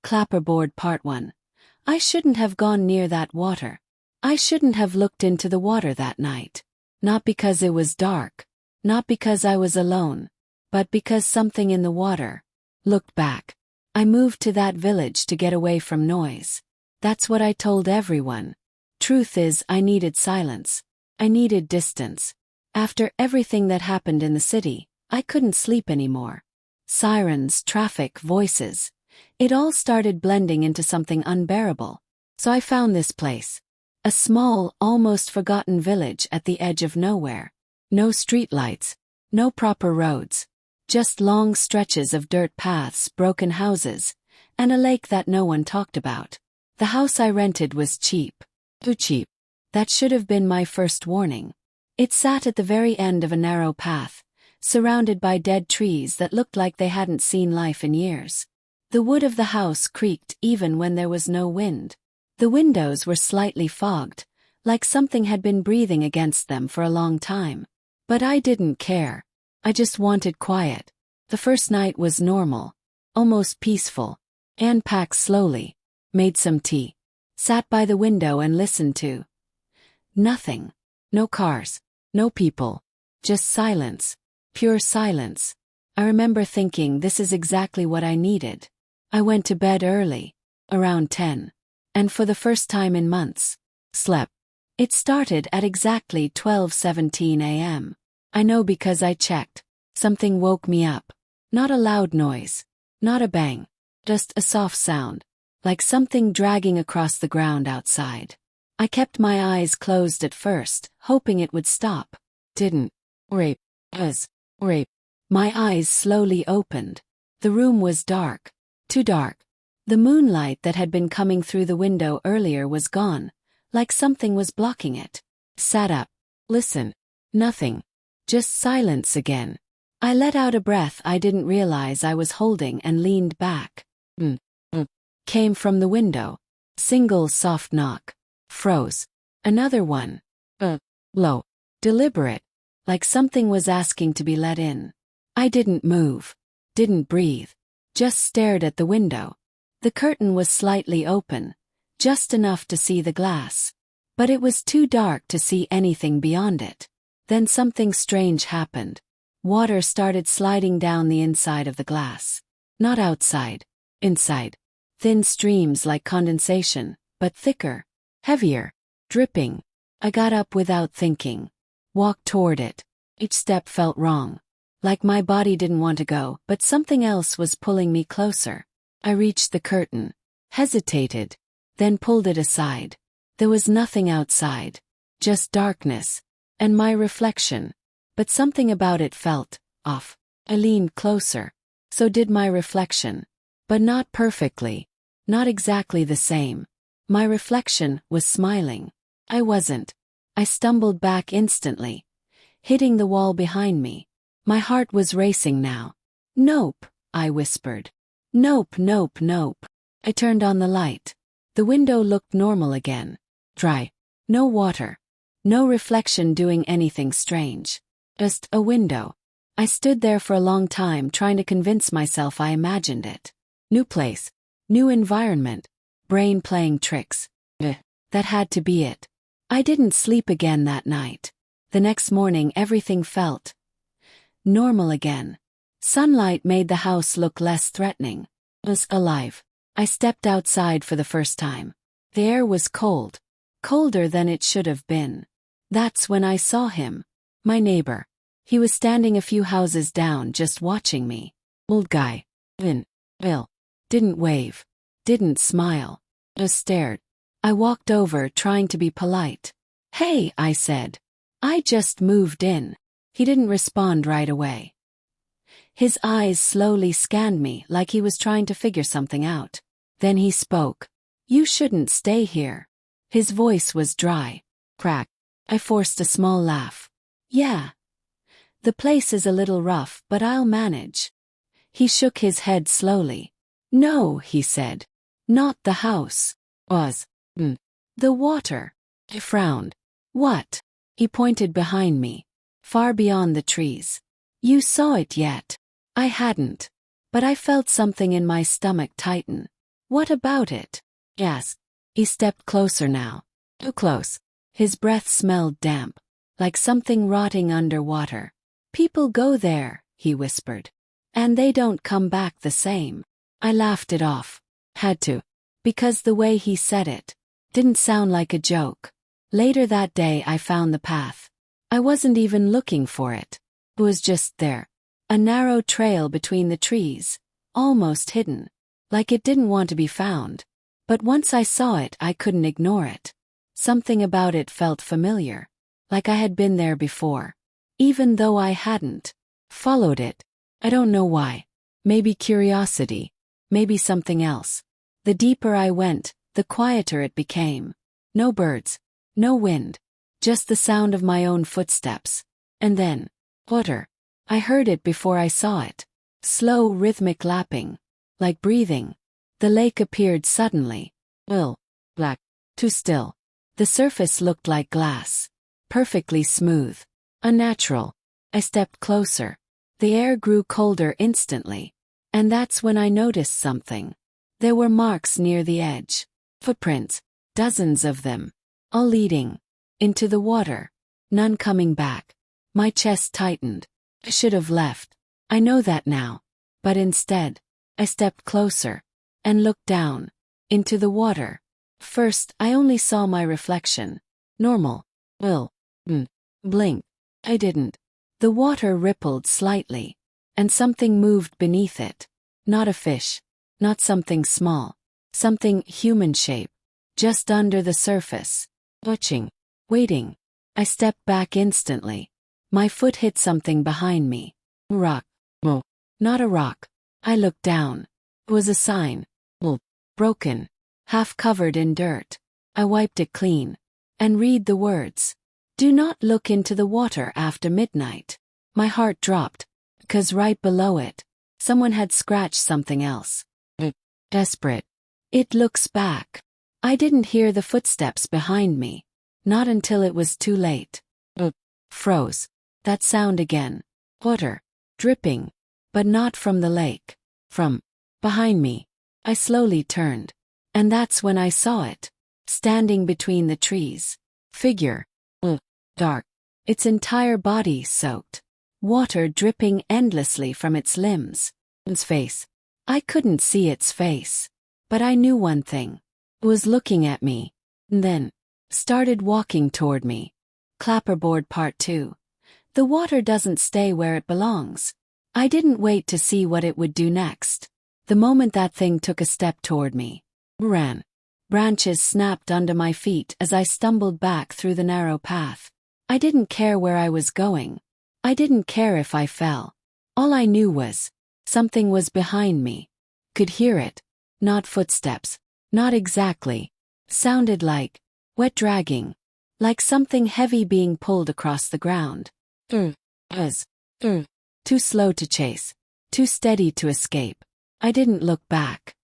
Clapperboard Part 1. I shouldn't have gone near that water. I shouldn't have looked into the water that night. Not because it was dark. Not because I was alone. But because something in the water looked back. I moved to that village to get away from noise. That's what I told everyone. Truth is, I needed silence. I needed distance. After everything that happened in the city, I couldn't sleep anymore. Sirens, traffic, voices. It all started blending into something unbearable. So I found this place. A small, almost forgotten village at the edge of nowhere. No streetlights. No proper roads. Just long stretches of dirt paths, broken houses, and a lake that no one talked about. The house I rented was cheap. Too cheap. That should have been my first warning. It sat at the very end of a narrow path, surrounded by dead trees that looked like they hadn't seen life in years. The wood of the house creaked even when there was no wind. The windows were slightly fogged, like something had been breathing against them for a long time. But I didn't care. I just wanted quiet. The first night was normal, almost peaceful. Anne packed slowly, made some tea, sat by the window and listened to nothing. No cars, no people, just silence, pure silence. I remember thinking this is exactly what I needed. I went to bed early, around 10, and for the first time in months, slept. It started at exactly 12:17 a.m. I know because I checked. Something woke me up. Not a loud noise. Not a bang. Just a soft sound. Like something dragging across the ground outside. I kept my eyes closed at first, hoping it would stop. Didn't. Rape. Rape. My eyes slowly opened. The room was dark. Too dark. The moonlight that had been coming through the window earlier was gone, like something was blocking it. Sat up. Listen. Nothing. Just silence again. I let out a breath I didn't realize I was holding and leaned back. Came from the window. Single soft knock. Froze. Another one. Low. Deliberate. Like something was asking to be let in. I didn't move. Didn't breathe. Just stared at the window. The curtain was slightly open. Just enough to see the glass. But it was too dark to see anything beyond it. Then something strange happened. Water started sliding down the inside of the glass. Not outside. Inside. Thin streams like condensation, but thicker. Heavier. Dripping. I got up without thinking. Walked toward it. Each step felt wrong. Like my body didn't want to go, but something else was pulling me closer. I reached the curtain. Hesitated. Then pulled it aside. There was nothing outside. Just darkness. And my reflection. But something about it felt off. I leaned closer. So did my reflection. But not perfectly. Not exactly the same. My reflection was smiling. I wasn't. I stumbled back instantly, hitting the wall behind me. My heart was racing now. Nope, I whispered. Nope, nope, nope. I turned on the light. The window looked normal again. Dry. No water. No reflection doing anything strange. Just a window. I stood there for a long time trying to convince myself I imagined it. New place. New environment. Brain playing tricks. That had to be it. I didn't sleep again that night. The next morning everything felt normal again. Sunlight made the house look less threatening. It was alive. I stepped outside for the first time. The air was cold. Colder than it should have been. That's when I saw him. My neighbor. He was standing a few houses down just watching me. Old guy. Ill. Didn't wave. Didn't smile. Just stared. I walked over trying to be polite. Hey, I said. I just moved in. He didn't respond right away. His eyes slowly scanned me like he was trying to figure something out. Then he spoke. You shouldn't stay here. His voice was dry. Crack. I forced a small laugh. Yeah. The place is a little rough, but I'll manage. He shook his head slowly. No, he said. Not the house. The water. I frowned. What? He pointed behind me. Far beyond the trees. You saw it yet? I hadn't. But I felt something in my stomach tighten. What about it? Yes. He stepped closer now. Too close. His breath smelled damp, like something rotting underwater. People go there, he whispered. And they don't come back the same. I laughed it off. Had to. Because the way he said it didn't sound like a joke. Later that day I found the path. I wasn't even looking for it. It was just there. A narrow trail between the trees, almost hidden. Like it didn't want to be found. But once I saw it, I couldn't ignore it. Something about it felt familiar. Like I had been there before. Even though I hadn't followed it. I don't know why. Maybe curiosity. Maybe something else. The deeper I went, the quieter it became. No birds. No wind. Just the sound of my own footsteps. And then, water. I heard it before I saw it. Slow rhythmic lapping. Like breathing. The lake appeared suddenly. Black. Too still. The surface looked like glass. Perfectly smooth. Unnatural. I stepped closer. The air grew colder instantly. And that's when I noticed something. There were marks near the edge. Footprints. Dozens of them. All leading into the water. None coming back. My chest tightened. I should have left. I know that now. But instead, I stepped closer and looked down into the water. First, I only saw my reflection. Normal. Blink. I didn't. The water rippled slightly, and something moved beneath it. Not a fish. Not something small. Something human-shaped. Just under the surface. Watching. Waiting. I stepped back instantly. My foot hit something behind me. Rock. Not a rock. I looked down. It was a sign. Broken. Half covered in dirt. I wiped it clean. And read the words. Do not look into the water after midnight. My heart dropped. Because right below it, someone had scratched something else. Desperate. It looks back. I didn't hear the footsteps behind me. Not until it was too late. Froze. That sound again. Water. Dripping. But not from the lake. From behind me. I slowly turned. And that's when I saw it. Standing between the trees. Figure. Dark. Its entire body soaked. Water dripping endlessly from its limbs. Its face. I couldn't see its face. But I knew one thing. It was looking at me. And then started walking toward me. Clapperboard Part 2. The water doesn't stay where it belongs. I didn't wait to see what it would do next. The moment that thing took a step toward me. Ran. Branches snapped under my feet as I stumbled back through the narrow path. I didn't care where I was going. I didn't care if I fell. All I knew was, something was behind me. Could hear it. Not footsteps. Not exactly. Sounded like wet dragging. Like something heavy being pulled across the ground. Was. Too slow to chase. Too steady to escape. I didn't look back.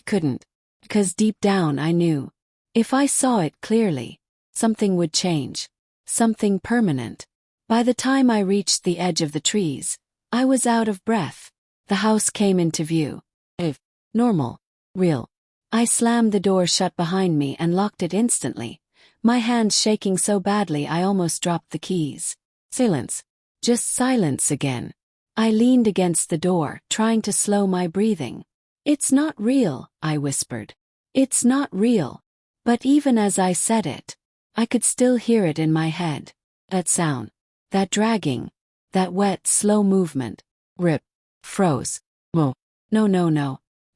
Couldn't. Because deep down I knew. If I saw it clearly, something would change. Something permanent. By the time I reached the edge of the trees, I was out of breath. The house came into view. Normal. Real. I slammed the door shut behind me and locked it instantly. My hands shaking so badly I almost dropped the keys. Silence. Just silence again. I leaned against the door, trying to slow my breathing. It's not real, I whispered. It's not real. But even as I said it, I could still hear it in my head. That sound. That dragging. That wet, slow movement. Rip. Froze. No.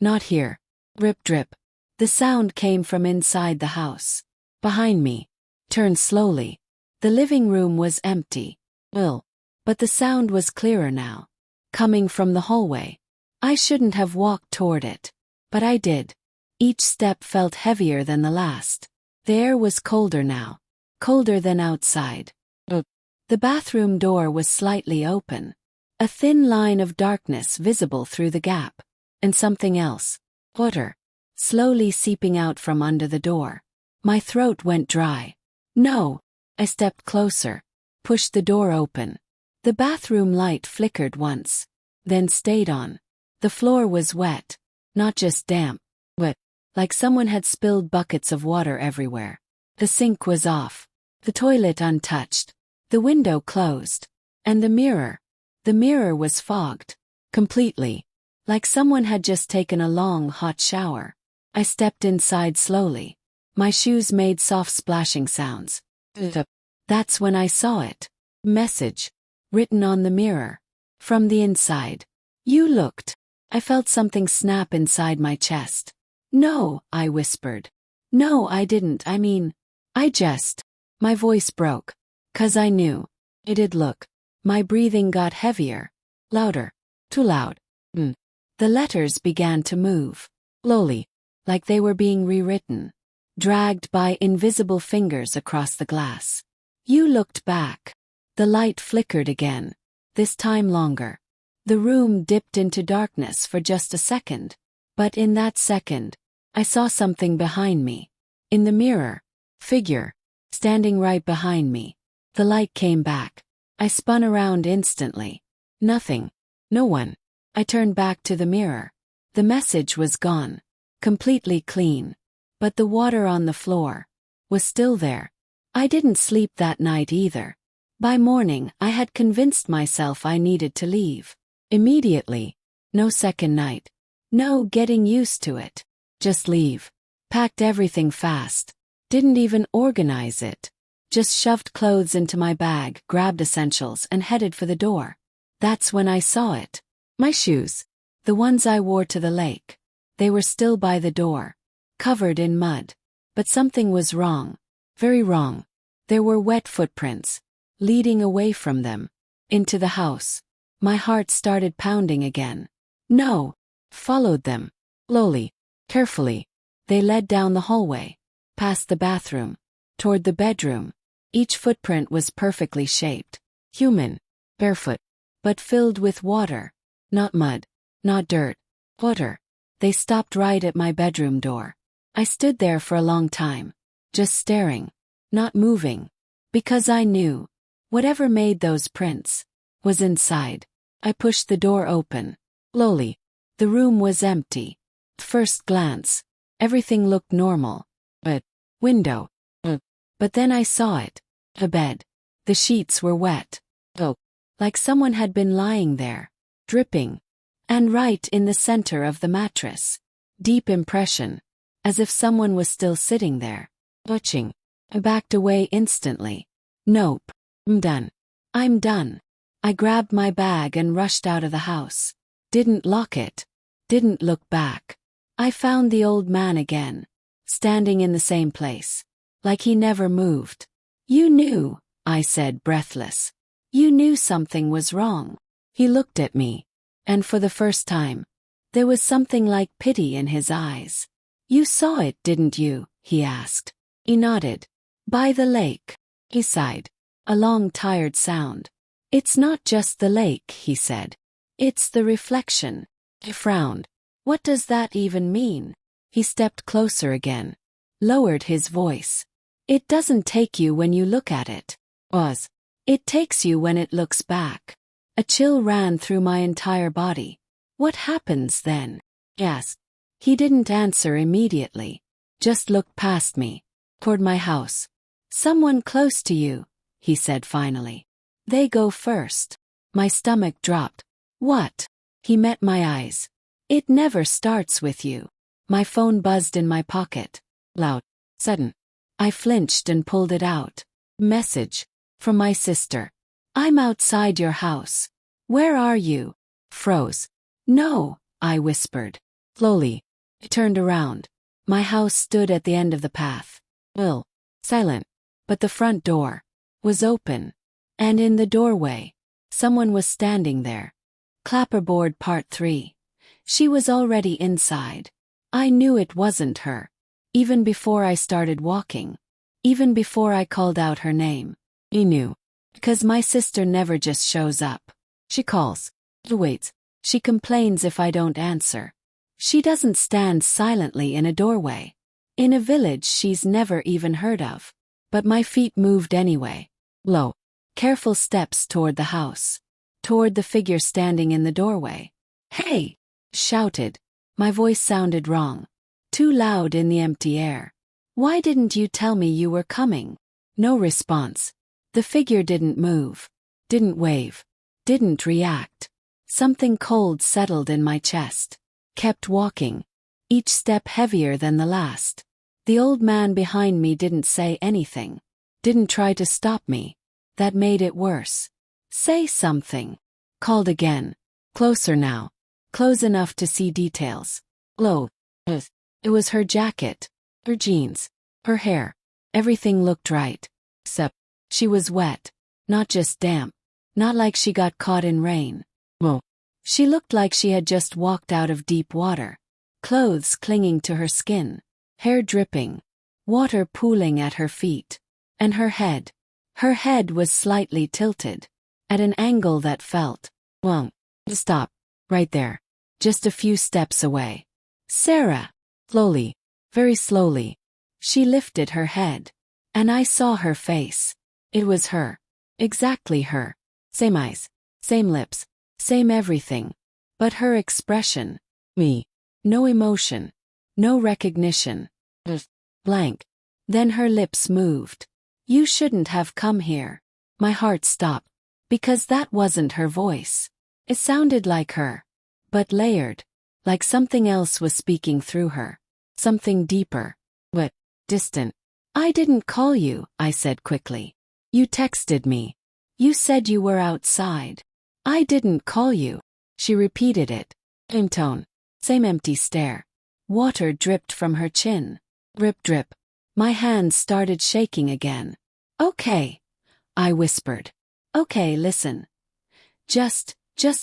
Not here. Rip drip. The sound came from inside the house. Behind me. Turned slowly. The living room was empty. But the sound was clearer now. Coming from the hallway. I shouldn't have walked toward it. But I did. Each step felt heavier than the last. The air was colder now. Colder than outside. The bathroom door was slightly open. A thin line of darkness visible through the gap. And something else. Water. Slowly seeping out from under the door. My throat went dry. No. I stepped closer. Pushed the door open. The bathroom light flickered once. Then stayed on. The floor was wet. Not just damp. Wet. like someone had spilled buckets of water everywhere. The sink was off, the toilet untouched, the window closed, and the mirror was fogged. Completely. Like someone had just taken a long, hot shower. I stepped inside slowly. My shoes made soft splashing sounds. That's when I saw it. Message. Written on the mirror. From the inside. You looked. I felt something snap inside my chest. No, I whispered. No, I didn't. I just. My voice broke. 'Cause I knew. It'd look. My breathing got heavier. Louder. Too loud. The letters began to move. Slowly. Like they were being rewritten. Dragged by invisible fingers across the glass. You looked back. The light flickered again. This time longer. The room dipped into darkness for just a second. But in that second, I saw something behind me. In the mirror. Figure. Standing right behind me. The light came back. I spun around instantly. Nothing. No one. I turned back to the mirror. The message was gone. Completely clean. But the water on the floor was still there. I didn't sleep that night either. By morning, I had convinced myself I needed to leave. Immediately. No second night. No getting used to it. Just leave. Packed everything fast. Didn't even organize it. Just shoved clothes into my bag, grabbed essentials, and headed for the door. That's when I saw it. My shoes. The ones I wore to the lake. They were still by the door. Covered in mud. But something was wrong. Very wrong. There were wet footprints. Leading away from them. Into the house. My heart started pounding again. No. Followed them. Slowly. Carefully. They led down the hallway. Past the bathroom. Toward the bedroom. Each footprint was perfectly shaped. Human. Barefoot. But filled with water. Not mud. Not dirt. Water. They stopped right at my bedroom door. I stood there for a long time. Just staring. Not moving. Because I knew. Whatever made those prints was inside. I pushed the door open. Slowly. The room was empty. At first glance. Everything looked normal. Window. But then I saw it. A bed. The sheets were wet. Like someone had been lying there. Dripping. And right in the center of the mattress. Deep impression. As if someone was still sitting there. Watching. I backed away instantly. Nope. I'm done. I'm done. I grabbed my bag and rushed out of the house. Didn't lock it. Didn't look back. I found the old man again. Standing in the same place. Like he never moved. You knew, I said breathless. You knew something was wrong. He looked at me. And for the first time, there was something like pity in his eyes. You saw it, didn't you? He asked. He nodded. By the lake. He sighed. A long tired sound. It's not just the lake, he said. It's the reflection. He frowned. What does that even mean? He stepped closer again. Lowered his voice. It doesn't take you when you look at it. It takes you when it looks back. A chill ran through my entire body. What happens then? Yes. He didn't answer immediately. Just looked past me. Toward my house. Someone close to you, he said finally. They go first. My stomach dropped. What? He met my eyes. It never starts with you. My phone buzzed in my pocket. Loud. Sudden. I flinched and pulled it out. Message. From my sister. I'm outside your house. Where are you? Froze. No, I whispered. Slowly. I turned around. My house stood at the end of the path. Silent. But the front door was open. And in the doorway, someone was standing there. Clapperboard Part 3. She was already inside. I knew it wasn't her. Even before I started walking. Even before I called out her name. He knew. Because my sister never just shows up. She calls. Waits. She complains if I don't answer. She doesn't stand silently in a doorway. In a village she's never even heard of. But my feet moved anyway. Low. Careful steps toward the house. Toward the figure standing in the doorway. Hey! Shouted. My voice sounded wrong. too loud in the empty air. Why didn't you tell me you were coming? No response. The figure didn't move, didn't wave, didn't react. Something cold settled in my chest. Kept walking, each step heavier than the last. The old man behind me didn't say anything, didn't try to stop me. That made it worse. Say something. Called again. Closer now. Close enough to see details. Low. It was her jacket, her jeans, her hair. Everything looked right. Except, she was wet. Not just damp. Not like she got caught in rain. Whoa. She looked like she had just walked out of deep water. Clothes clinging to her skin. Hair dripping. Water pooling at her feet. And her head. Her head was slightly tilted. At an angle that felt wrong. Stop. Right there. Just a few steps away. Sarah. Slowly. Very slowly. She lifted her head. And I saw her face. It was her. Exactly her. Same eyes. Same lips. Same everything. But her expression. Me. No emotion. No recognition. Blank. Then her lips moved. You shouldn't have come here. My heart stopped. Because that wasn't her voice. It sounded like her. But layered. Like something else was speaking through her. Something deeper. But distant. I didn't call you, I said quickly. You texted me. You said you were outside. I didn't call you. She repeated it. Same tone. Same empty stare. Water dripped from her chin. Drip drip. My hands started shaking again. Okay. I whispered. Okay, listen. Just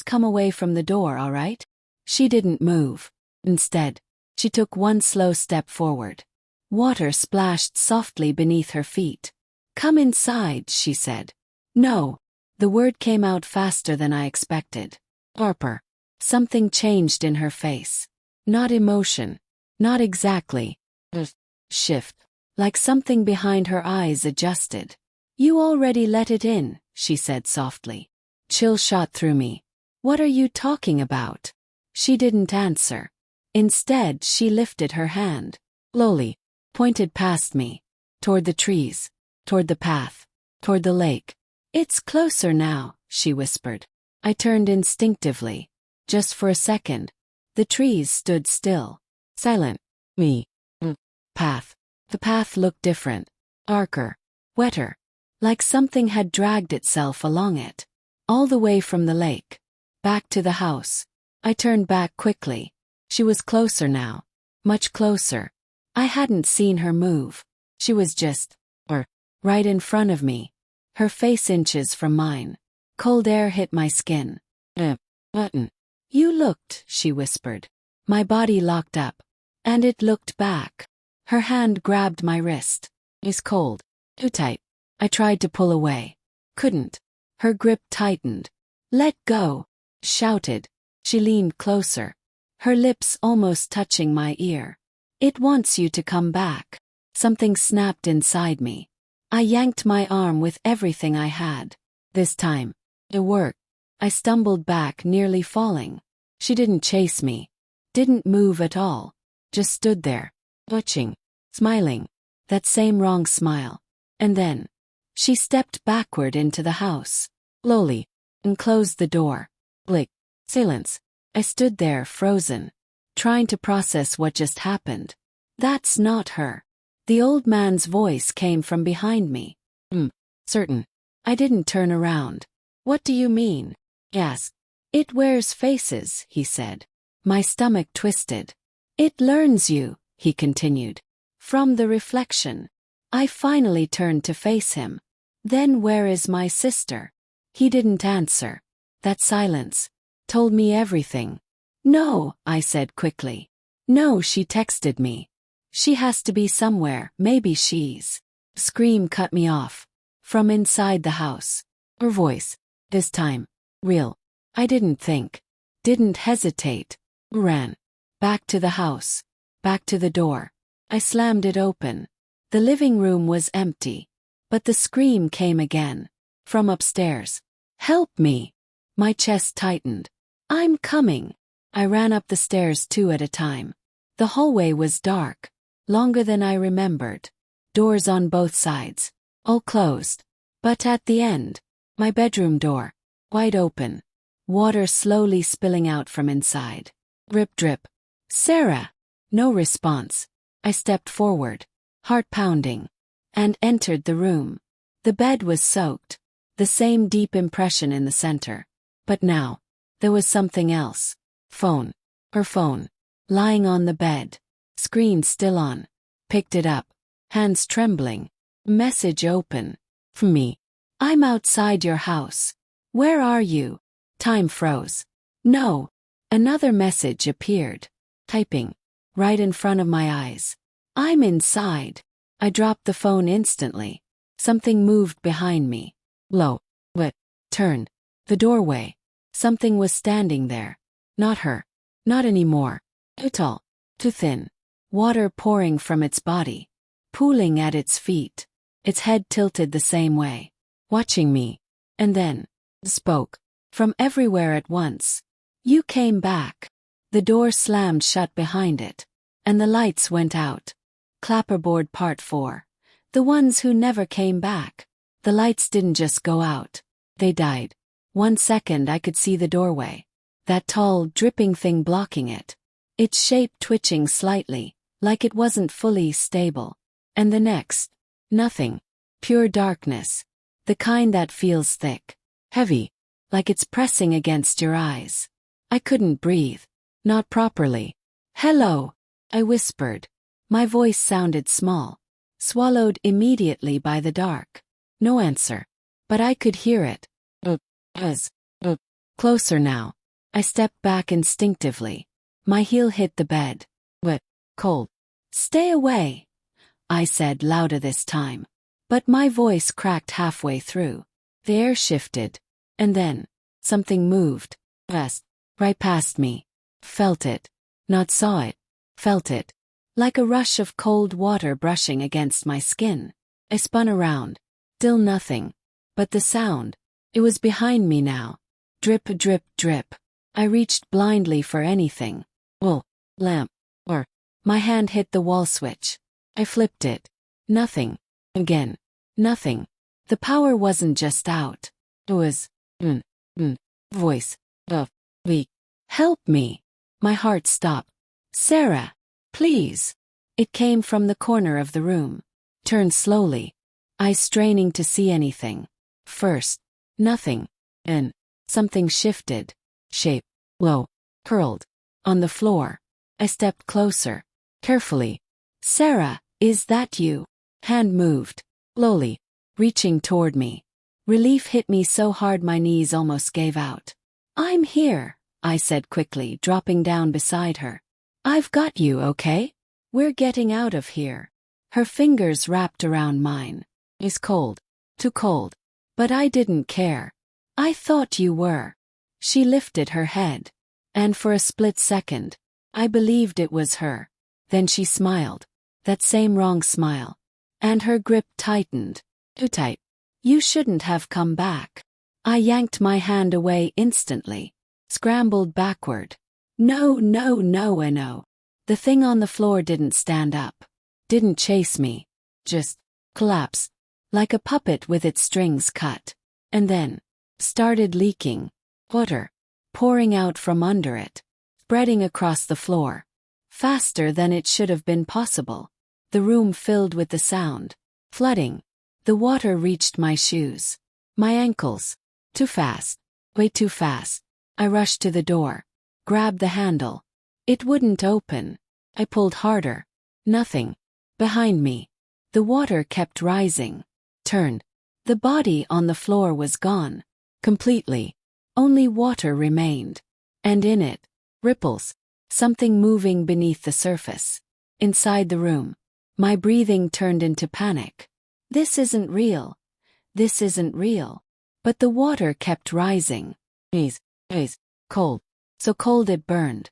come away from the door, all right? She didn't move. Instead, she took one slow step forward. Water splashed softly beneath her feet. Come inside, she said. No. The word came out faster than I expected. Harper. Something changed in her face. Not emotion. Not exactly. Shift. Like something behind her eyes adjusted. You already let it in, she said softly. Chill shot through me. What are you talking about? She didn't answer. Instead, she lifted her hand. Slowly. Pointed past me. Toward the trees. Toward the path. Toward the lake. It's closer now, she whispered. I turned instinctively. Just for a second. The trees stood still. Silent. Me. Path. The path looked different. Darker. Wetter. Like something had dragged itself along it. All the way from the lake. Back to the house. I turned back quickly. She was closer now. Much closer. I hadn't seen her move. She was just, right in front of me. Her face inches from mine. Cold air hit my skin. Button. You looked, she whispered. My body locked up. And it looked back. Her hand grabbed my wrist. It's cold. Too tight. I tried to pull away. Couldn't. Her grip tightened. Let go. Shouted. She leaned closer. Her lips almost touching my ear. It wants you to come back. Something snapped inside me. I yanked my arm with everything I had. This time. It worked. I stumbled back, nearly falling. She didn't chase me. Didn't move at all. Just stood there. Watching. Smiling. That same wrong smile. And then. She stepped backward into the house. Slowly. And closed the door. Blick. Silence. I stood there, frozen. Trying to process what just happened. That's not her. The old man's voice came from behind me. Certain. I didn't turn around. What do you mean? Yes. It wears faces, he said. My stomach twisted. It learns you, he continued. From the reflection. I finally turned to face him. Then where is my sister? He didn't answer. That silence told me everything. No, I said quickly. No, she texted me. She has to be somewhere, maybe she's. Scream cut me off. From inside the house. Her voice. This time. Real. I didn't think. Didn't hesitate. Ran. Back to the house. Back to the door. I slammed it open. The living room was empty. But the scream came again. From upstairs. Help me. My chest tightened. I'm coming. I ran up the stairs 2 at a time. The hallway was dark, longer than I remembered. Doors on both sides, all closed. But at the end, my bedroom door, wide open. Water slowly spilling out from inside. Drip drip. Sarah! No response. I stepped forward, heart pounding, and entered the room. The bed was soaked, the same deep impression in the center. But now, there was something else. Phone. Her phone. Lying on the bed. Screen still on. Picked it up. Hands trembling. Message open. From me. I'm outside your house. Where are you? Time froze. No. Another message appeared. Typing. Right in front of my eyes. I'm inside. I dropped the phone instantly. Something moved behind me. Low. What? Turned. The doorway. Something was standing there. Not her. Not anymore. Too tall. Too thin. Water pouring from its body. Pooling at its feet. Its head tilted the same way. Watching me. And then. Spoke. From everywhere at once. You came back. The door slammed shut behind it. And the lights went out. Clapperboard Part 4. The ones who never came back. The lights didn't just go out. They died. 1 second I could see the doorway. That tall, dripping thing blocking it. Its shape twitching slightly, like it wasn't fully stable. And the next. Nothing. Pure darkness. The kind that feels thick. Heavy. Like it's pressing against your eyes. I couldn't breathe. Not properly. Hello. I whispered. My voice sounded small. Swallowed immediately by the dark. No answer. But I could hear it. Closer now. I stepped back instinctively. My heel hit the bed. Wet. Cold. Stay away. I said louder this time. But my voice cracked halfway through. The air shifted. And then, something moved. Right past me. Felt it. Not saw it. Felt it. Like a rush of cold water brushing against my skin. I spun around. Still nothing. But the sound. It was behind me now. Drip, drip, drip. I reached blindly for anything. Wool. Lamp. Or. My hand hit the wall switch. I flipped it. Nothing. Again. Nothing. The power wasn't just out. It was. Voice. Weak. Help me. My heart stopped. Sarah. Please. It came from the corner of the room. Turned slowly. Eyes straining to see anything. First. Nothing. And. Something shifted. Shape. Low. Curled. On the floor. I stepped closer. Carefully. Sarah, is that you? Hand moved. Slowly. Reaching toward me. Relief hit me so hard my knees almost gave out. I'm here, I said quickly, dropping down beside her. I've got you, okay? We're getting out of here. Her fingers wrapped around mine. It's cold. Too cold. But I didn't care. I thought you were. She lifted her head. And for a split second, I believed it was her. Then she smiled. That same wrong smile. And her grip tightened. Too tight. You shouldn't have come back. I yanked my hand away instantly. Scrambled backward. No. The thing on the floor didn't stand up. Didn't chase me. Just collapsed. Like a puppet with its strings cut. And then started leaking. Water. Pouring out from under it. Spreading across the floor. Faster than it should have been possible. The room filled with the sound. Flooding. The water reached my shoes. My ankles. Too fast. Way too fast. I rushed to the door. Grabbed the handle. It wouldn't open. I pulled harder. Nothing. Behind me. The water kept rising. Turned. The body on the floor was gone. Completely. Only water remained. And in it, ripples. Something moving beneath the surface. Inside the room. My breathing turned into panic. This isn't real. This isn't real. But the water kept rising. Cold. So cold it burned.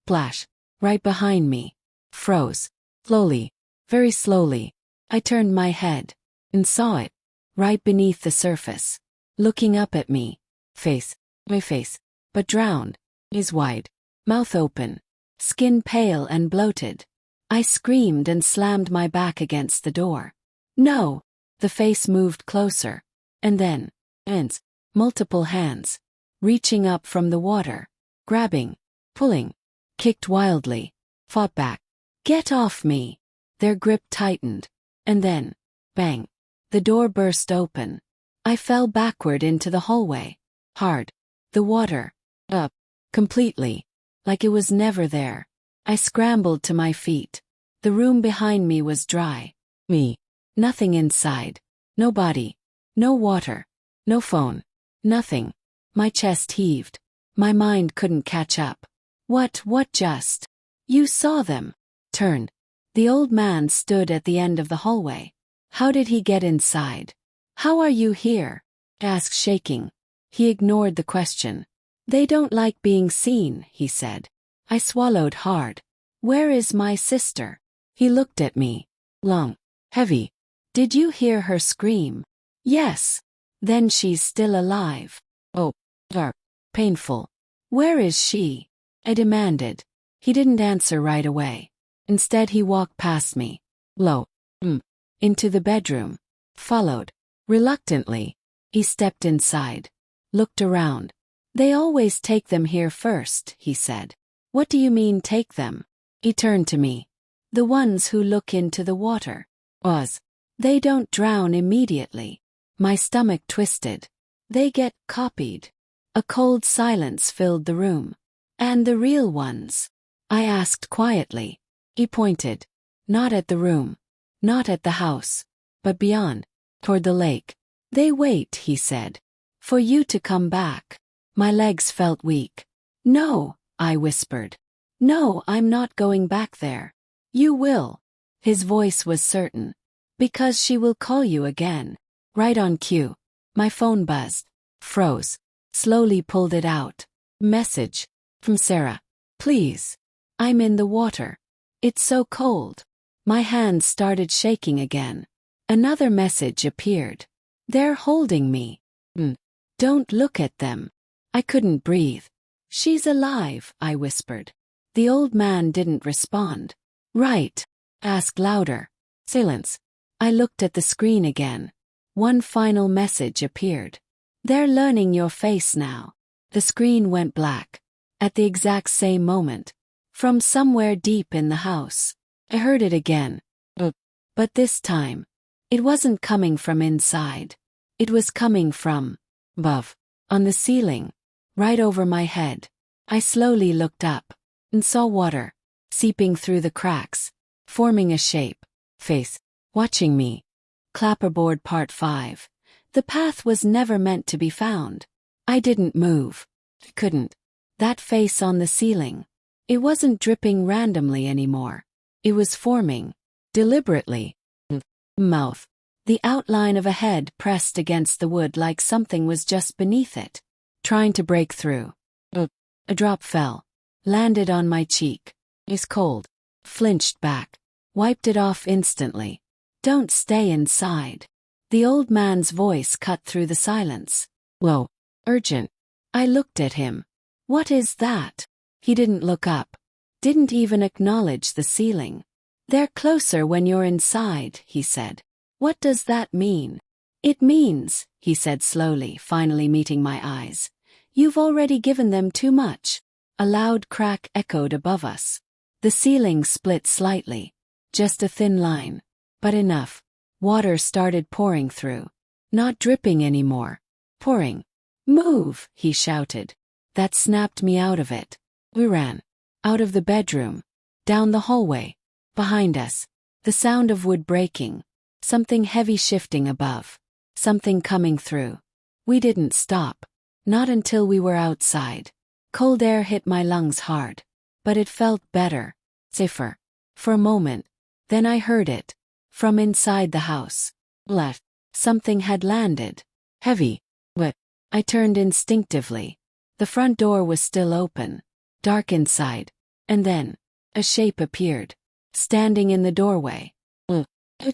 Splash. Right behind me. Froze. Slowly. Very slowly. I turned my head. And saw it. Right beneath the surface. Looking up at me. Face. My face. But drowned. Eyes wide. Mouth open. skin pale and bloated. I screamed and slammed my back against the door. No! The face moved closer. And then, hands, multiple hands, reaching up from the water, grabbing, pulling, kicked wildly, fought back. Get off me! Their grip tightened. And then, bang! The door burst open. I fell backward into the hallway. Hard. The water. Up. Completely. Like it was never there. I scrambled to my feet. The room behind me was dry. Me. Nothing inside. No body. No water. No phone. Nothing. My chest heaved. My mind couldn't catch up. What just? You saw them. Turned. The old man stood at the end of the hallway. How did he get inside? How are you here? Asked, shaking. He ignored the question. They don't like being seen, he said. I swallowed hard. Where is my sister? He looked at me. Long. Heavy. Did you hear her scream? Yes. Then she's still alive. Oh. Dark. Painful. Where is she? I demanded. He didn't answer right away. Instead he walked past me. Low. Into the bedroom. Followed. Reluctantly. He stepped inside. Looked around. They always take them here first, he said. What do you mean take them? He turned to me. The ones who look into the water. They don't drown immediately. My stomach twisted. They get copied. A cold silence filled the room. And the real ones? I asked quietly. He pointed. Not at the room. Not at the house. But beyond. Toward the lake. They wait, he said. For you to come back. My legs felt weak. No, I whispered. No, I'm not going back there. You will. His voice was certain. Because she will call you again. Right on cue. My phone buzzed. Froze. Slowly pulled it out. Message. From Sarah. Please. I'm in the water. It's so cold. My hands started shaking again. Another message appeared. They're holding me. Don't look at them. I couldn't breathe. She's alive, I whispered. The old man didn't respond. Right. Asked louder. Silence. I looked at the screen again. One final message appeared. They're learning your face now. The screen went black. At the exact same moment. From somewhere deep in the house. I heard it again. But this time. It wasn't coming from inside. It was coming from above. On the ceiling. Right over my head. I slowly looked up. And saw water. Seeping through the cracks. Forming a shape. Face. Watching me. Clapperboard Part 5. The path was never meant to be found. I didn't move. Couldn't. That face on the ceiling. It wasn't dripping randomly anymore. It was forming. Deliberately. Mouth. The outline of a head pressed against the wood like something was just beneath it. Trying to break through. A drop fell. Landed on my cheek. It's cold. Flinched back. Wiped it off instantly. Don't stay inside. The old man's voice cut through the silence. Low. Urgent. I looked at him. What is that? He didn't look up. Didn't even acknowledge the ceiling. They're closer when you're inside, he said. What does that mean? It means, he said slowly, finally meeting my eyes. You've already given them too much. A loud crack echoed above us. The ceiling split slightly. Just a thin line. But enough. Water started pouring through. Not dripping anymore. Pouring. Move, he shouted. That snapped me out of it. We ran. Out of the bedroom. Down the hallway. Behind us. The sound of wood breaking. Something heavy shifting above. Something coming through. We didn't stop. Not until we were outside. Cold air hit my lungs hard. But it felt better. Safer. For a moment. Then I heard it. From inside the house. Left. Something had landed. Heavy. Wet. I turned instinctively. The front door was still open. Dark inside. And then. A shape appeared. Standing in the doorway.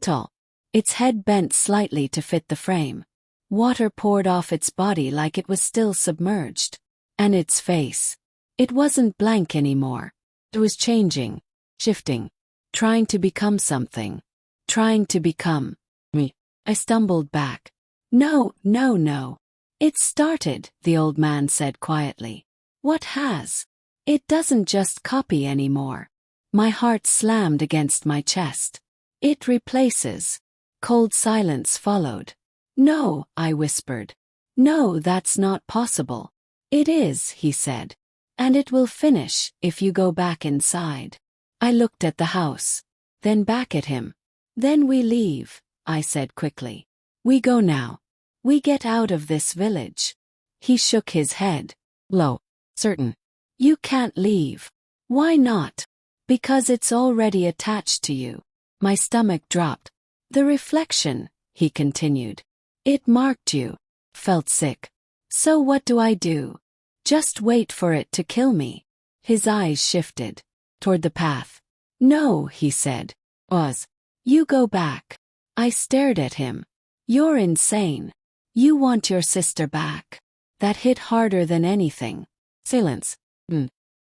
Tall. Its head bent slightly to fit the frame. Water poured off its body like it was still submerged. And its face. It wasn't blank anymore. It was changing, shifting, trying to become something, trying to become me. I stumbled back. No, no, no. It started, the old man said quietly. What has? It doesn't just copy anymore. My heart slammed against my chest. It replaces. Cold silence followed. No, I whispered. No, that's not possible. It is, he said. And it will finish if you go back inside. I looked at the house, then back at him. Then we leave, I said quickly. We go now. We get out of this village. He shook his head. Low. Certain. You can't leave. Why not? Because it's already attached to you. My stomach dropped. The reflection, he continued. It marked you. Felt sick. So what do I do? Just wait for it to kill me. His eyes shifted. Toward the path. No, he said. Oz. You go back. I stared at him. You're insane. You want your sister back. That hit harder than anything. Silence.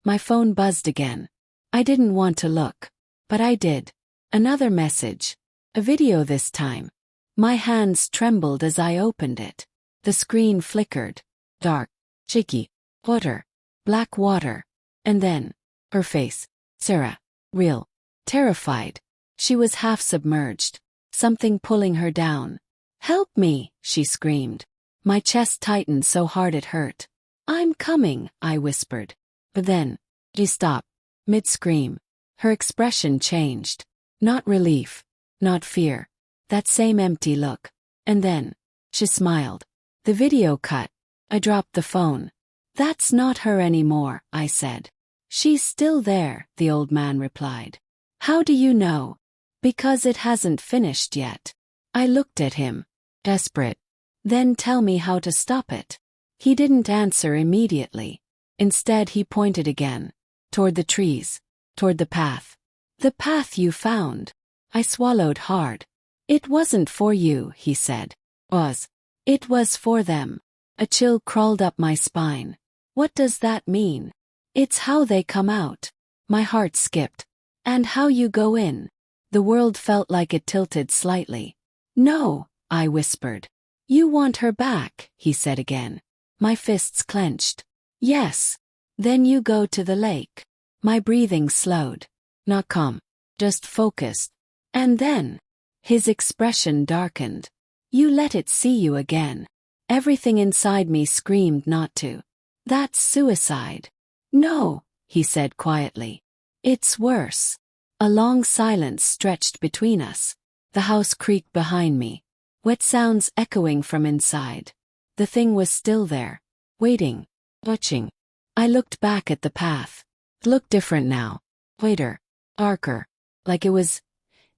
My phone buzzed again. I didn't want to look. But I did. Another message. A video this time. My hands trembled as I opened it. The screen flickered. Dark. Shaky. Water. Black water. And then. Her face. Sarah. Real. Terrified. She was half submerged. Something pulling her down. Help me, she screamed. My chest tightened so hard it hurt. I'm coming, I whispered. But then, she stopped. Mid-scream. Her expression changed. Not relief. Not fear. That same empty look. And then, she smiled. The video cut. I dropped the phone. That's not her anymore, I said. She's still there, the old man replied. How do you know? Because it hasn't finished yet. I looked at him. Desperate. Then tell me how to stop it. He didn't answer immediately. Instead he pointed again. Toward the trees. Toward the path. The path you found. I swallowed hard. It wasn't for you, he said. It was for them. A chill crawled up my spine. What does that mean? It's how they come out. My heart skipped. And how you go in. The world felt like it tilted slightly. No, I whispered. You want her back, he said again. My fists clenched. Yes. Then you go to the lake. My breathing slowed. Not calm. Just focused. And then. His expression darkened. You let it see you again. Everything inside me screamed not to. That's suicide. No, he said quietly. It's worse. A long silence stretched between us. The house creaked behind me. Wet sounds echoing from inside. The thing was still there. Waiting. Watching. I looked back at the path. It looked different now. Whiter. Darker. Like it was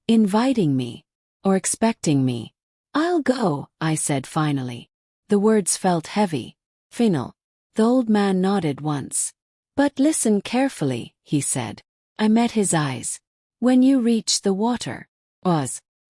inviting me. Or expecting me. I'll go, I said finally. The words felt heavy. Final. The old man nodded once. But listen carefully, he said. I met his eyes. When you reach the water.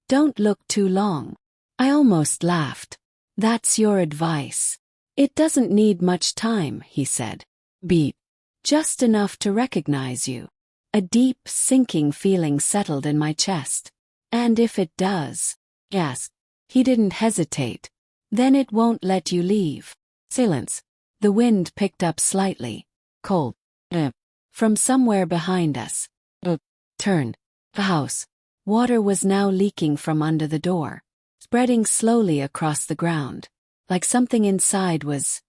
Don't look too long. I almost laughed. That's your advice. It doesn't need much time, he said. Beep. Just enough to recognize you. A deep, sinking feeling settled in my chest. And if it does? Yes. He didn't hesitate. Then it won't let you leave. Silence. The wind picked up slightly. Cold. From somewhere behind us. Turned. The house. Water was now leaking from under the door. Spreading slowly across the ground. Like something inside was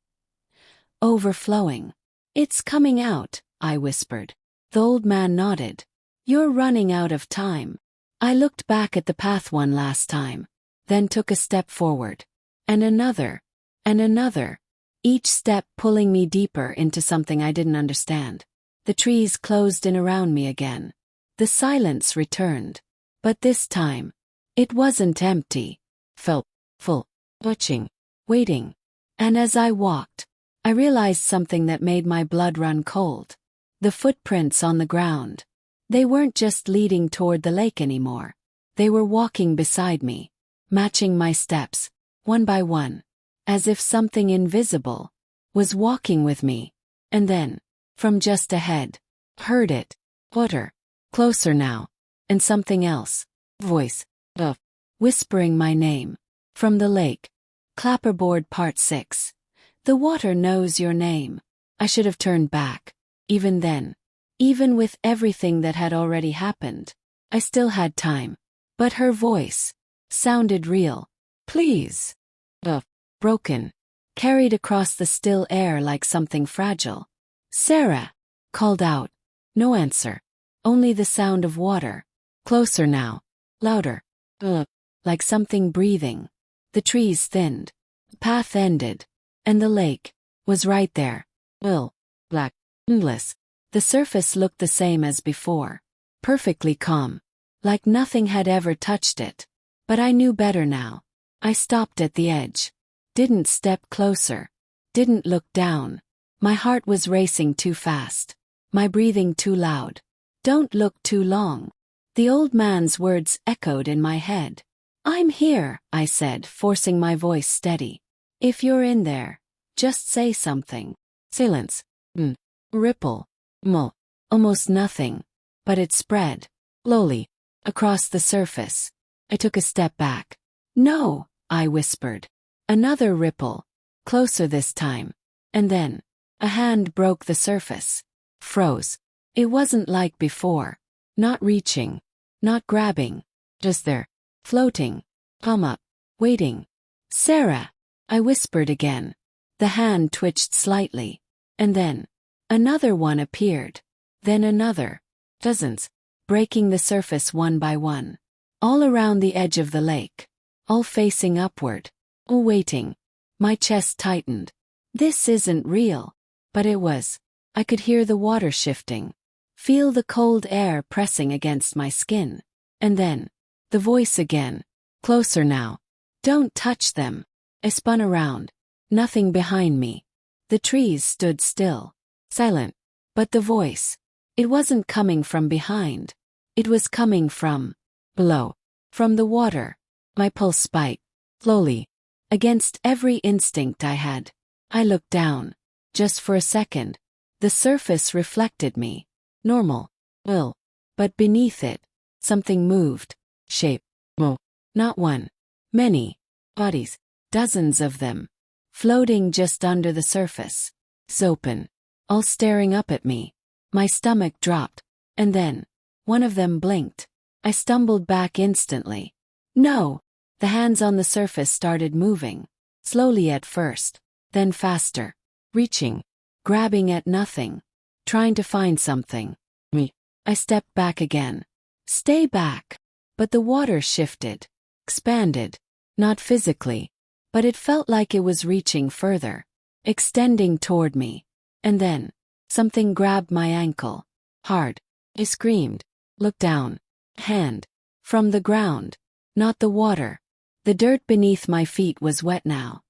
overflowing. It's coming out, I whispered. The old man nodded. You're running out of time. I looked back at the path one last time. Then took a step forward. And another. And another. Each step pulling me deeper into something I didn't understand. The trees closed in around me again. The silence returned. But this time, it wasn't empty. Felt full. Watching. Waiting. And as I walked, I realized something that made my blood run cold. The footprints on the ground. They weren't just leading toward the lake anymore. They were walking beside me. Matching my steps. One by one. As if something invisible was walking with me. And then, from just ahead, heard it. Water. Closer now. And something else. Voice. Whispering my name. From the lake. Clapperboard Part 6. The water knows your name. I should have turned back. Even then. Even with everything that had already happened. I still had time. But her voice sounded real. Please. Broken. Carried across the still air like something fragile. Sarah. Called out. No answer. Only the sound of water. Closer now. Louder. Like something breathing. The trees thinned. The path ended. And the lake was right there. Black. Endless. The surface looked the same as before. Perfectly calm. Like nothing had ever touched it. But I knew better now. I stopped at the edge. Didn't step closer. Didn't look down. My heart was racing too fast. My breathing too loud. Don't look too long. The old man's words echoed in my head. I'm here, I said, forcing my voice steady. If you're in there, just say something. Silence. Ripple. Almost nothing. But it spread. Slowly. Across the surface. I took a step back. No, I whispered. Another ripple. Closer this time. And then, a hand broke the surface. Froze. It wasn't like before. Not reaching. Not grabbing. Just there. Floating. Palm up. Waiting. Sarah. I whispered again. The hand twitched slightly. And then, another one appeared. Then another. Dozens. Breaking the surface one by one. All around the edge of the lake. All facing upward. All waiting. My chest tightened. This isn't real. But it was. I could hear the water shifting. Feel the cold air pressing against my skin. And then, the voice again. Closer now. Don't touch them. I spun around. Nothing behind me. The trees stood still. Silent. But the voice. It wasn't coming from behind. It was coming from below. From the water. My pulse spiked. Slowly. Against every instinct I had. I looked down. Just for a second. The surface reflected me. Normal. But beneath it, something moved. Shape. Not one. Many. Bodies. Dozens of them. Floating just under the surface. Open. All staring up at me. My stomach dropped. And then, one of them blinked. I stumbled back instantly. No! The hands on the surface started moving. Slowly at first. Then faster. Reaching. Grabbing at nothing. Trying to find something. I stepped back again. Stay back. But the water shifted. Expanded. Not physically. But it felt like it was reaching further. Extending toward me. And then, something grabbed my ankle. Hard. I screamed. Looked down. Hand. From the ground. Not the water. The dirt beneath my feet was wet now.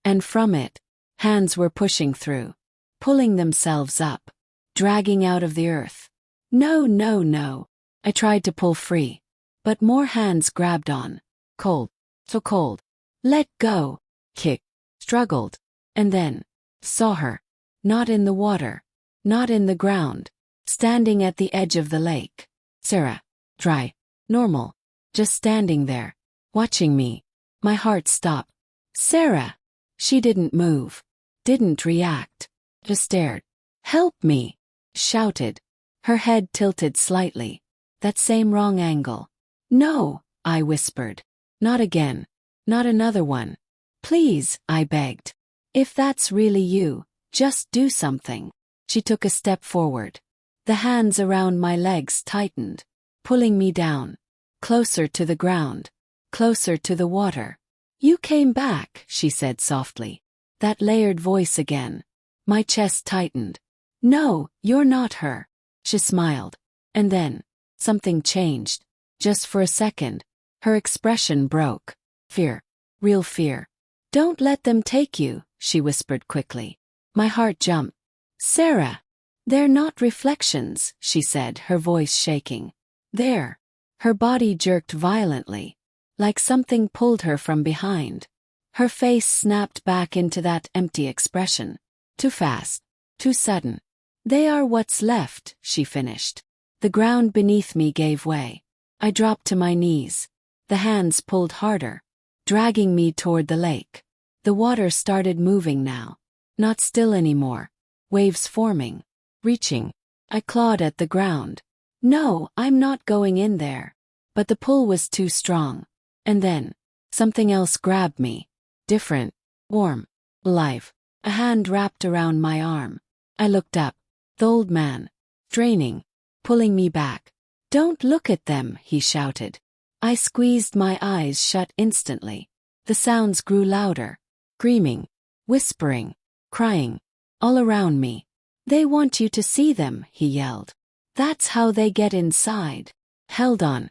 And from it, hands were pushing through. Pulling themselves up. Dragging out of the earth. No. I tried to pull free. But more hands grabbed on. Cold. So cold. Let go. Kick. Struggled. And then, saw her. Not in the water. Not in the ground. Standing at the edge of the lake. Sarah. Dry. Normal. Just standing there. Watching me. My heart stopped. Sarah. She didn't move. Didn't react. Just stared. Help me. Shouted. Her head tilted slightly. That same wrong angle. No, I whispered. Not again. Not another one. Please, I begged. If that's really you, just do something. She took a step forward. The hands around my legs tightened, pulling me down. Closer to the ground. Closer to the water. You came back, she said softly. That layered voice again. My chest tightened. No, you're not her. She smiled. And then, something changed. Just for a second. Her expression broke. Fear. Real fear. Don't let them take you, she whispered quickly. My heart jumped. Sarah. They're not reflections, she said, her voice shaking. There. Her body jerked violently. Like something pulled her from behind. Her face snapped back into that empty expression. Too fast. Too sudden. They are what's left, she finished. The ground beneath me gave way. I dropped to my knees. The hands pulled harder, dragging me toward the lake. The water started moving now. Not still anymore. Waves forming. Reaching. I clawed at the ground. No, I'm not going in there. But the pull was too strong. And then, something else grabbed me. Different. Warm. Alive. A hand wrapped around my arm. I looked up. The old man. Draining. Pulling me back. Don't look at them, he shouted. I squeezed my eyes shut instantly. The sounds grew louder. Screaming. Whispering. Crying. All around me. They want you to see them, he yelled. That's how they get inside. Held on.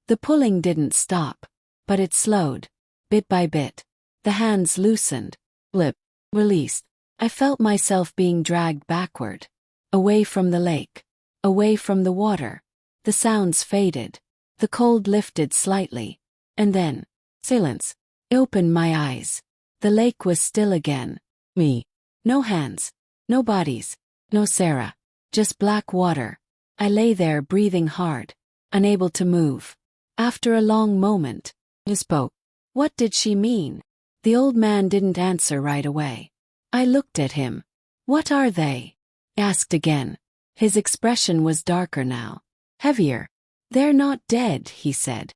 The pulling didn't stop. But it slowed. Bit by bit. The hands loosened. Lip. Released. I felt myself being dragged backward. Away from the lake. Away from the water. The sounds faded. The cold lifted slightly. And then, silence. I opened my eyes. The lake was still again. Me. No hands. No bodies. No Sarah. Just black water. I lay there breathing hard. Unable to move. After a long moment, I spoke. What did she mean? The old man didn't answer right away. I looked at him. What are they? I asked again. His expression was darker now. Heavier. They're not dead, he said.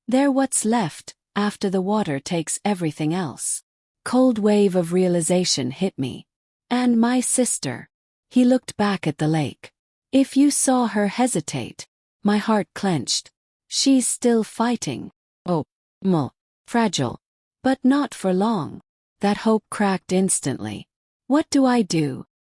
They're what's left, after the water takes everything else. Cold wave of realization hit me. And my sister. He looked back at the lake. If you saw her hesitate. My heart clenched. She's still fighting. Fragile. But not for long. That hope cracked instantly. What do?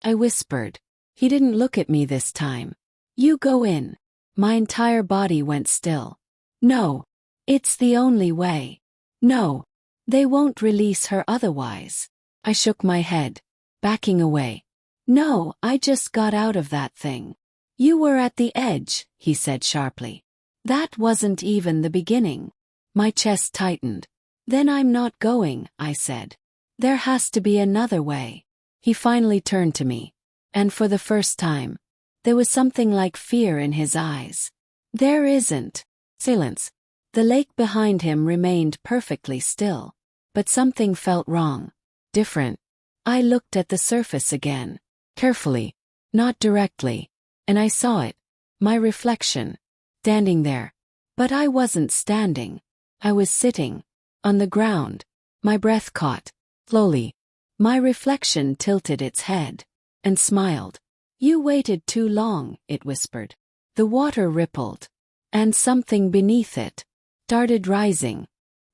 I whispered. He didn't look at me this time. You go in. My entire body went still. No. It's the only way. No. They won't release her otherwise. I shook my head. Backing away. No, I just got out of that thing. You were at the edge, he said sharply. That wasn't even the beginning. My chest tightened. Then I'm not going, I said. There has to be another way. He finally turned to me. And for the first time, there was something like fear in his eyes. There isn't. Silence. The lake behind him remained perfectly still. But something felt wrong. Different. I looked at the surface again. Carefully. Not directly. And I saw it. My reflection. Standing there. But I wasn't standing. I was sitting. On the ground. My breath caught. Slowly. My reflection tilted its head. And smiled. You waited too long, it whispered. The water rippled. And something beneath it started rising.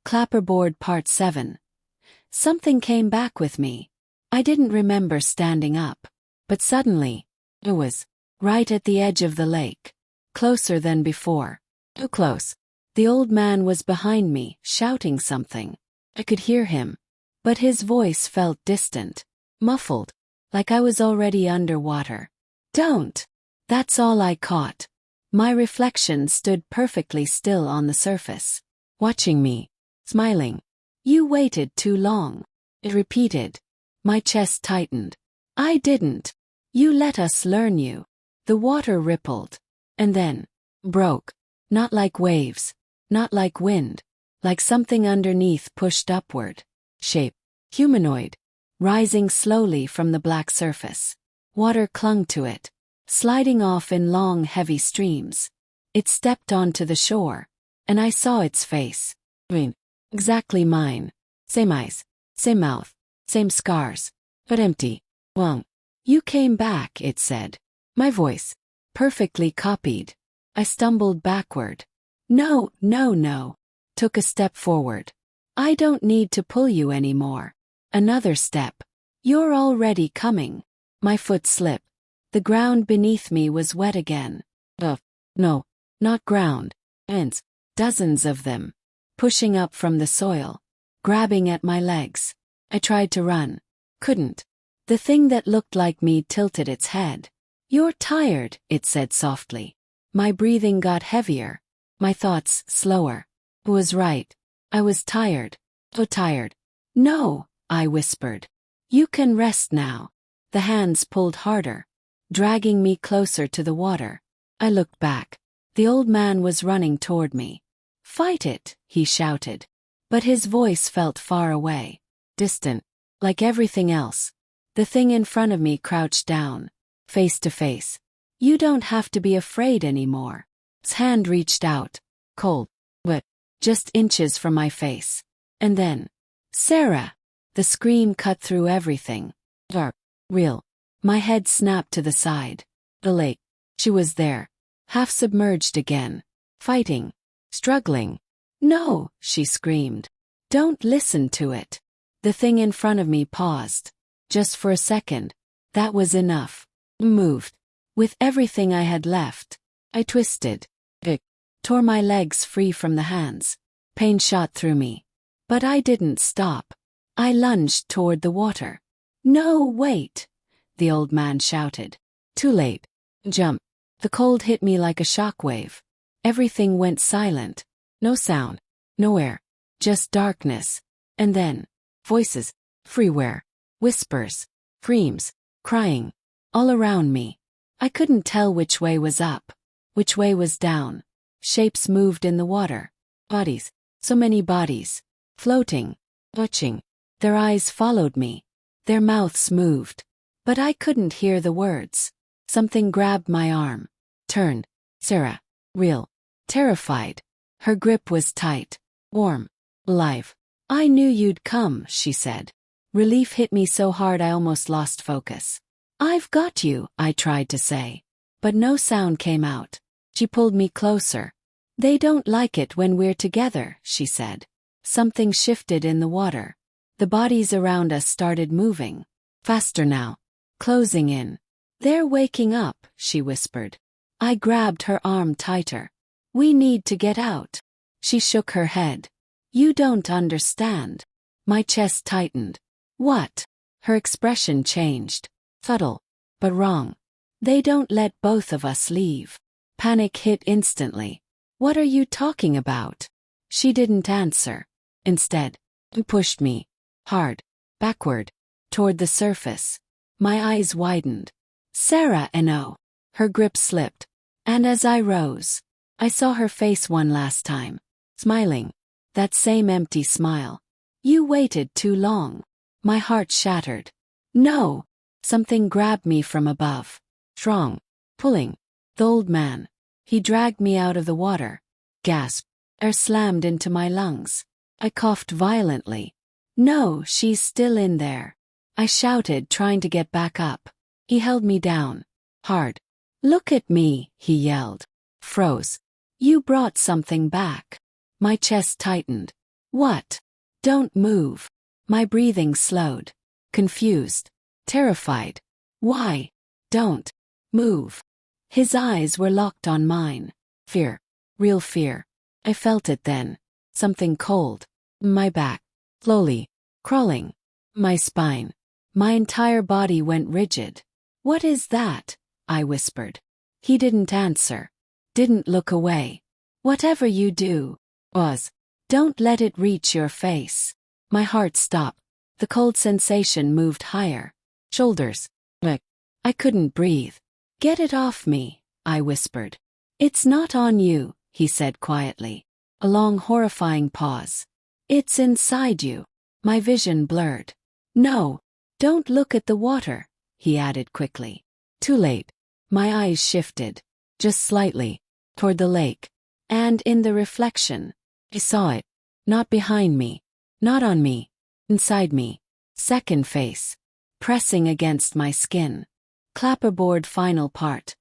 Clapperboard Part 7. Something came back with me. I didn't remember standing up. But suddenly, it was right at the edge of the lake. Closer than before. Too close. The old man was behind me, shouting something. I could hear him. But his voice felt distant. Muffled. Like I was already underwater. Don't. That's all I caught. My reflection stood perfectly still on the surface. Watching me. Smiling. You waited too long. It repeated. My chest tightened. I didn't. You let us learn you. The water rippled. And then broke. Not like waves. Not like wind. Like something underneath pushed upward. Shape. Humanoid. Rising slowly from the black surface. Water clung to it. Sliding off in long heavy streams. It stepped onto the shore. And I saw its face. Exactly mine. Same eyes. Same mouth. Same scars. But empty. Well, you came back, it said. My voice. Perfectly copied. I stumbled backward. No. Took a step forward. I don't need to pull you anymore. Another step. You're already coming. My foot slipped. The ground beneath me was wet again. No, not ground. Ants. Dozens of them. Pushing up from the soil. Grabbing at my legs. I tried to run. Couldn't. The thing that looked like me tilted its head. You're tired, it said softly. My breathing got heavier. My thoughts slower. I was right. I was tired. So tired. No, I whispered. You can rest now. The hands pulled harder, dragging me closer to the water. I looked back. The old man was running toward me. "Fight it," he shouted. But his voice felt far away, distant, like everything else. The thing in front of me crouched down, face to face. "You don't have to be afraid anymore." His hand reached out, cold, wet, just inches from my face. And then, "Sarah!" The scream cut through everything. Dark, real. My head snapped to the side. The lake. She was there, half submerged again, fighting, struggling. "No," she screamed. "Don't listen to it." The thing in front of me paused. Just for a second. That was enough. Moved. With everything I had left. I twisted. It tore my legs free from the hands. Pain shot through me. But I didn't stop. I lunged toward the water. "No, wait!" the old man shouted. Too late. Jump. The cold hit me like a shockwave. Everything went silent. No sound. No air. Just darkness. And then, voices. Everywhere. Whispers. Screams. Crying. All around me. I couldn't tell which way was up. Which way was down. Shapes moved in the water. Bodies. So many bodies. Floating. Watching. Their eyes followed me. Their mouths moved. But I couldn't hear the words. Something grabbed my arm. Turned. Sarah. Real. Terrified. Her grip was tight. Warm. Alive. "I knew you'd come," she said. Relief hit me so hard I almost lost focus. "I've got you," I tried to say. But no sound came out. She pulled me closer. "They don't like it when we're together," she said. Something shifted in the water. The bodies around us started moving. Faster now. Closing in. "They're waking up," she whispered. I grabbed her arm tighter. "We need to get out." She shook her head. "You don't understand." My chest tightened. "What?" Her expression changed. Subtle, but wrong. "They don't let both of us leave." Panic hit instantly. "What are you talking about?" She didn't answer. Instead, she pushed me. Hard. Backward. Toward the surface. My eyes widened. "Sarah, no." Her grip slipped. And as I rose, I saw her face one last time. Smiling. That same empty smile. "You waited too long." My heart shattered. "No." Something grabbed me from above. Strong. Pulling. The old man. He dragged me out of the water. Gasp. Air slammed into my lungs. I coughed violently. "No, she's still in there." I shouted, trying to get back up. He held me down. Hard. "Look at me," he yelled. Froze. "You brought something back." My chest tightened. "What?" "Don't move." My breathing slowed. Confused. Terrified. "Why?" "Don't move." His eyes were locked on mine. Fear. Real fear. I felt it then. Something cold. My back. Slowly. Crawling. My spine. My entire body went rigid. "What is that?" I whispered. He didn't answer. Didn't look away. "Whatever you do, Oz, don't let it reach your face." My heart stopped. The cold sensation moved higher. Shoulders. I couldn't breathe. "Get it off me," I whispered. "It's not on you," he said quietly. A long, horrifying pause. "It's inside you." My vision blurred. "No, don't look at the water," he added quickly. Too late. My eyes shifted. Just slightly. Toward the lake. And in the reflection, I saw it. Not behind me. Not on me. Inside me. Second face. Pressing against my skin. Clapperboard final part.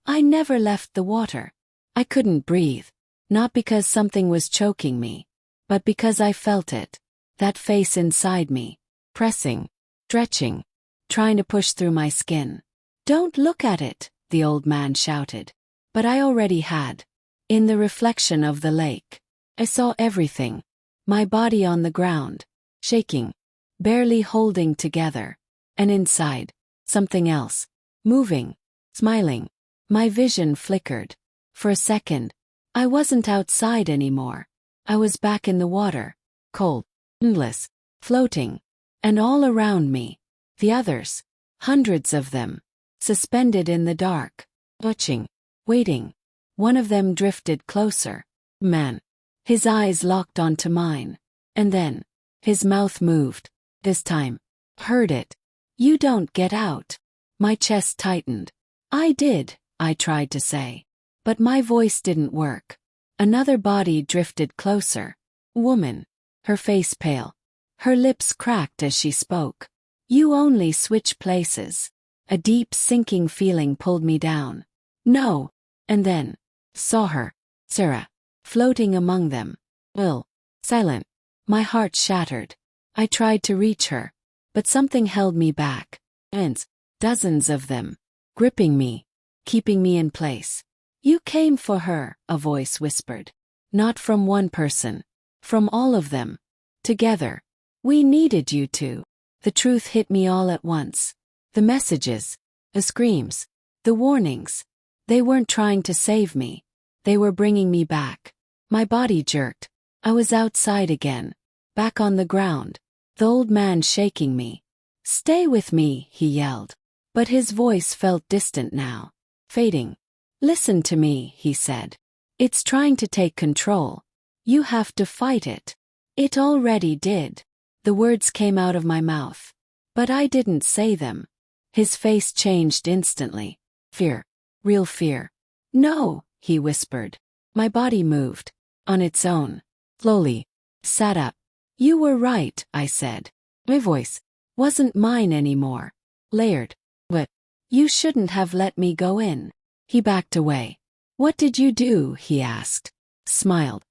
I never left the water. I couldn't breathe. Not because something was choking me. But because I felt it. That face inside me. Pressing. Stretching. Trying to push through my skin. "Don't look at it," the old man shouted. But I already had. In the reflection of the lake, I saw everything. My body on the ground. Shaking. Barely holding together. And inside, something else. Moving. Smiling. My vision flickered. For a second, I wasn't outside anymore. I was back in the water. Cold. Endless. Floating. And all around me. The others. Hundreds of them. Suspended in the dark. Watching. Waiting. One of them drifted closer. Man. His eyes locked onto mine. And then, his mouth moved. This time. Heard it. You don't get out. My chest tightened. I did, I tried to say. But my voice didn't work. Another body drifted closer. Woman. Her face pale. Her lips cracked as she spoke. You only switch places. A deep sinking feeling pulled me down. No. And then, saw her. Sarah. Floating among them. Ill. Silent. My heart shattered. I tried to reach her. But something held me back. And dozens of them. Gripping me. Keeping me in place. You came for her, a voice whispered. Not from one person. From all of them. Together. We needed you to. The truth hit me all at once. The messages. The screams. The warnings. They weren't trying to save me. They were bringing me back. My body jerked. I was outside again. Back on the ground. The old man shaking me. Stay with me, he yelled. But his voice felt distant now. Fading. Listen to me, he said. It's trying to take control. You have to fight it. It already did. The words came out of my mouth. But I didn't say them. His face changed instantly. Fear. Real fear. No, he whispered. My body moved. On its own. Slowly. Sat up. You were right, I said. My voice wasn't mine anymore. Layered. What? You shouldn't have let me go in. He backed away. What did you do? He asked. Smiled.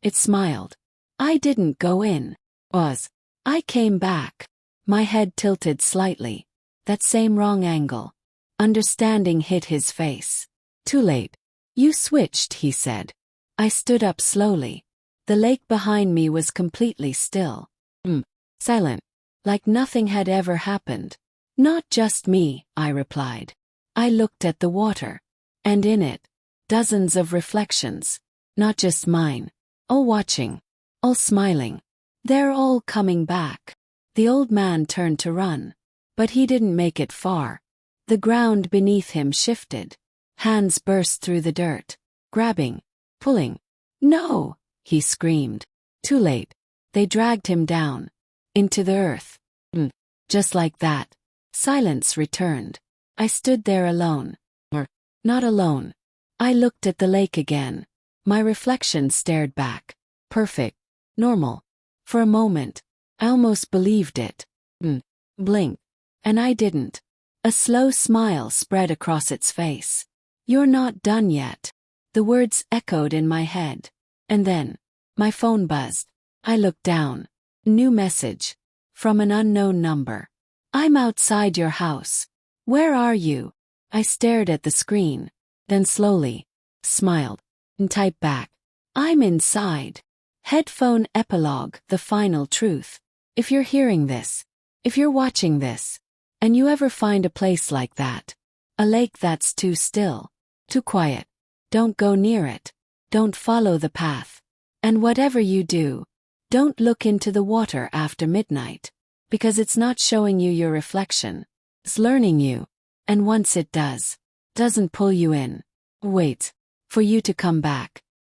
It smiled. I didn't go in. I came back. My head tilted slightly. That same wrong angle. Understanding hit his face. Too late. You switched, he said. I stood up slowly. The lake behind me was completely still. Silent. Like nothing had ever happened. Not just me, I replied. I looked at the water. And in it, dozens of reflections. Not just mine. All watching. All smiling. They're all coming back. The old man turned to run. But he didn't make it far. The ground beneath him shifted. Hands burst through the dirt. Grabbing. Pulling. No, he screamed. Too late. They dragged him down. Into the earth. Just like that. Silence returned. I stood there alone. Not alone. I looked at the lake again. My reflection stared back. Perfect. Normal. For a moment. I almost believed it. Blink. And I didn't. A slow smile spread across its face. You're not done yet. The words echoed in my head. And then, my phone buzzed. I looked down. New message. From an unknown number. I'm outside your house. Where are you? I stared at the screen. Then slowly, smiled, and typed back. I'm inside. Headphone epilogue, the final truth. If you're hearing this, if you're watching this, and you ever find a place like that, a lake that's too still, too quiet, don't go near it. Don't follow the path. And whatever you do, don't look into the water after midnight, because it's not showing you your reflection. It's learning you. And once it does, doesn't pull you in, wait for you to come back.